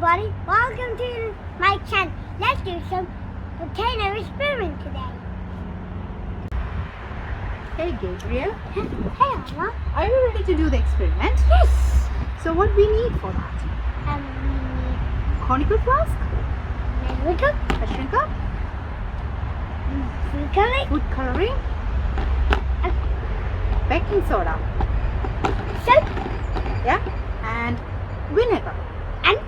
everybody, welcome to my channel. Let's do some volcano experiment today. Hey Gabriel, Hey Anna. are you ready to do the experiment? Yes. So what we need for that? Conical flask, Measuring cup, a shrink cup, food coloring, food coloring, baking soda, soap, yeah, and vinegar. and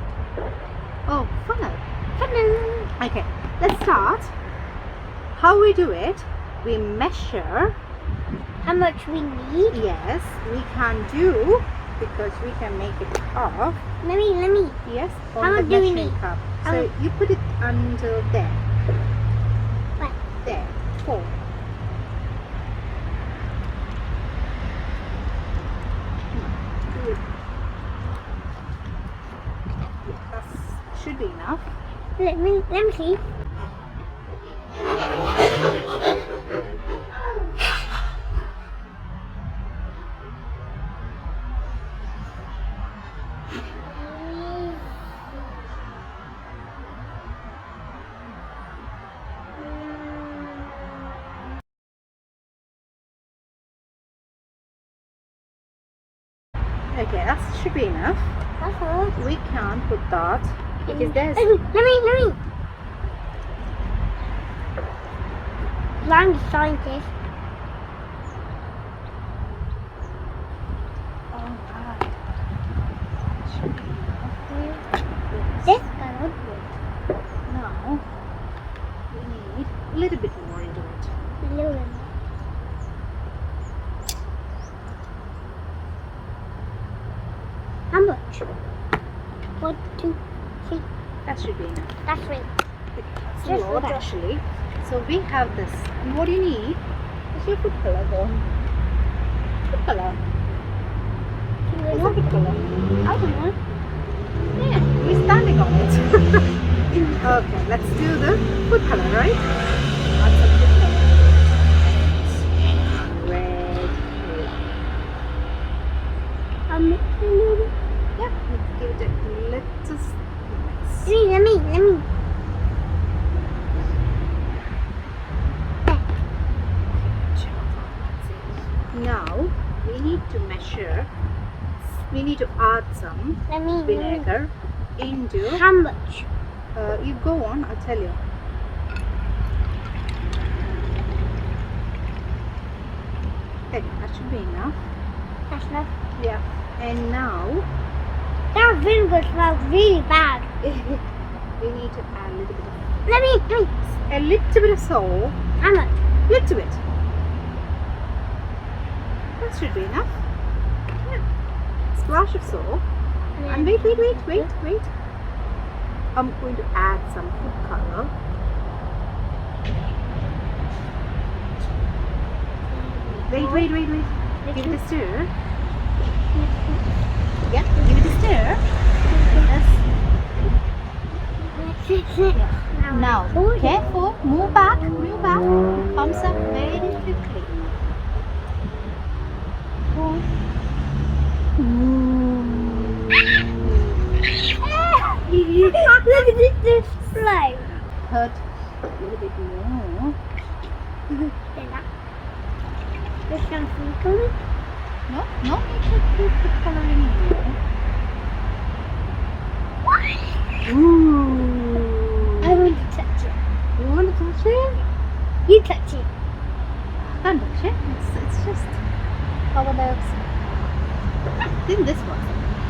Oh, funnel. funnel. Okay, let's start. How we do it? We measure. How much we need? Yes, we can do because we can make it off. Let me. Yes, How on the much do we measuring need? cup. How So much? you put it under there. What? There. 4. Good. That should be enough. Let me see. Okay, that should be enough. That's all. We can put that because there's Let me. I'm the scientist. alright. Should be enough. This color. Now we need a little bit more into it. A little bit. How much? 1, 2, 3. That should be enough. That's right. That's a Just lot for actually. So we have this. And what do you need? Is your food color going? Food color. What's the food color? I don't know. Yeah, we're standing on it. Okay, let's do the food color, right? Add some food color. Red. Yeah, let's give it a little mix. Let me. Now we need to measure. We need to add some Let me. vinegar into. How much? You go on. I'll tell you. Okay, that should be enough. That's enough. Yeah. And now That vinegar smells really bad. we need to add a little bit of Let me. a little bit of salt. How much? Little bit. That should be enough. Yeah. Splash of salt. And wait. I'm going to add some food color. Wait. Give it a stir. Yeah, give it a stir. Yes. Now, careful. Move back. Comes up very quickly. Look at this slime. Hurt a little bit more. There's some food coloring. No need to put food color anymore. Ooh. I want to touch it. You want to touch it? You touch it. Don't touch it. It's just cover the. I think this one's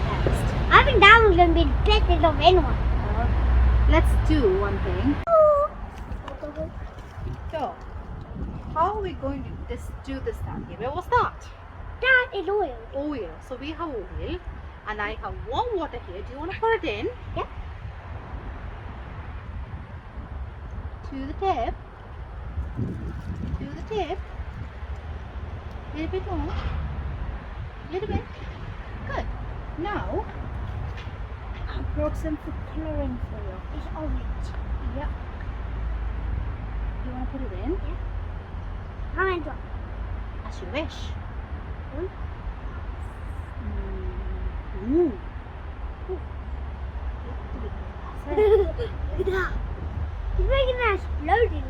next. I think that one's going to be the best of anyone. Let's do one thing. So, how are we going to do this down here? What's that? That is oil. Oil. So we have oil, and I have warm water here. Do you want to pour it in? Yeah. To the tip. Little bit more. Little bit. Good. Now, I brought some food coloring for you. It's orange. Yep. You want to put it in? Yeah. How many drops? As you wish. One. Ooh. Look at that. He's making that exploding.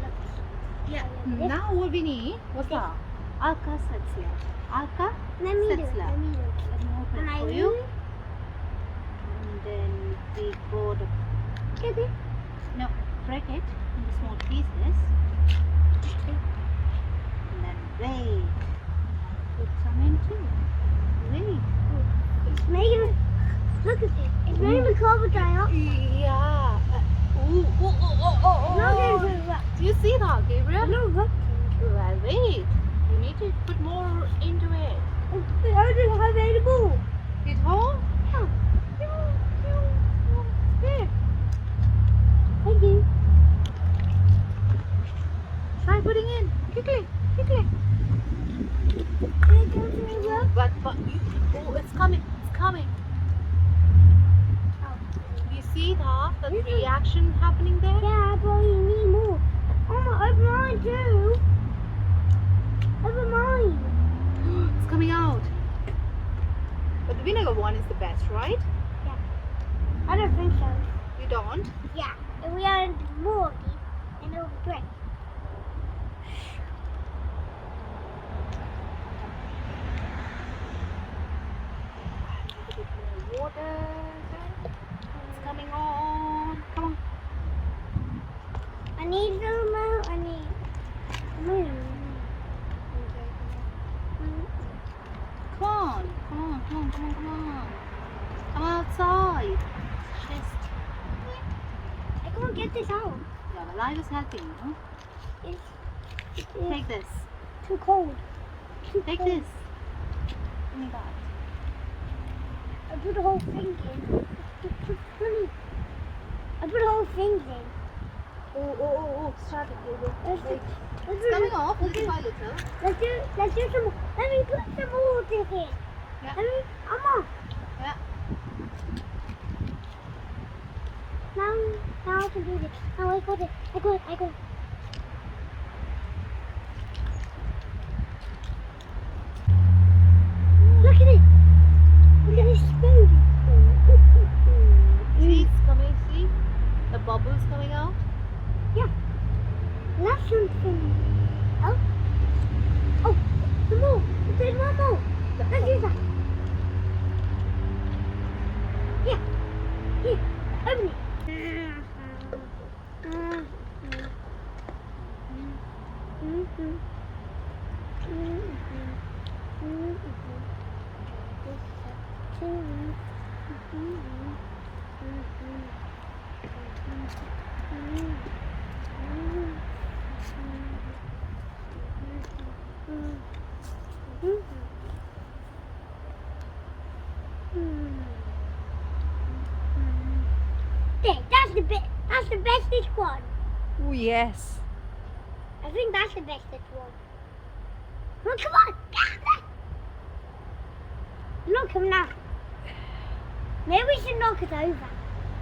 Yeah. Now what we need, what's that? Alka Setsla. Alka Let me do it. Setsla. Let me do it. Let me open And it I for you. And then we go the get it. no, break it into small pieces. And then wait. Put some in too. Wait. It's making it. Look at it. It's making the carbon dioxide. Yeah. It's not going to erupt. Do you see that, It's Gabriel? not erupting. Well, wait. You need to put more into it. I don't have any more. It won't? Yeah. There. Thank you. Try putting in. Quickly. Quickly. It's going to erupt. But you, oh, it's coming. It's coming. Oh. Do you see that? The reaction happening there? Yeah, but you need more. Open mine too. Open mine. It's coming out. But the vinegar one is the best, right? Yeah. I don't think so. You don't? Yeah. If we add more of these, then it'll be great. A bit more water. It's coming on. Come on. I need some more. I need. Come on. Come on. Come on. Come on. Come on. Come outside. Just. I can't get this out. Yeah, the light is helping you. It's Take this. too cold. Take this. Give me that. I put the whole thing in. I put the whole thing in. Oh. Start it, Gabriel. Wait. Let's It's coming off little by little. Let's do some more. Let me put some more of this in. Yeah. I'm on. Yeah. Now I can do this. Now I got it. I got it. Look at it. Look at this spoon. See, it's coming. See? The bubbles coming out. Yeah. That's something. Oh, some more. There's one more. Let's use that. Yeah. Open it. There, that's the bestest one. Oh, yes. I think that's the bestest one. Oh, come on! It's not coming out. Maybe we should knock it over.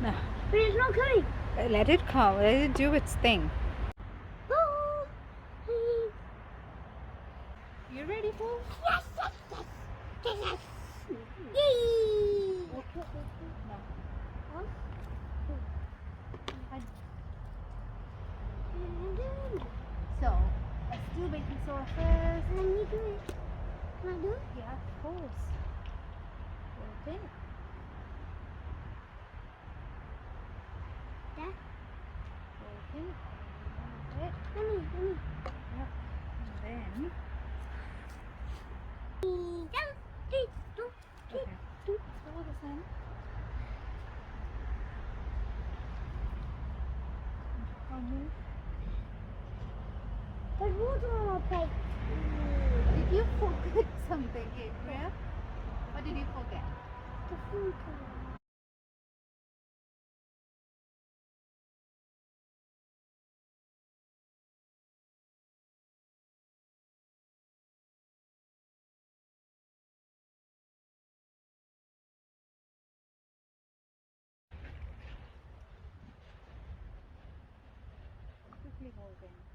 No. But it's not coming. Let it come. Let it do its thing. Oh. You ready for? Yes. Yay! No. So, let's do baking soda first. Can you do it? Can I do it? Yeah, of course. Okay. Dad? Okay. Let me. Yeah. And then. Okay. Hold this in. There's water on our plate. Did you forget something, Gabriel? What did you forget? The food colour. Quickly hold in.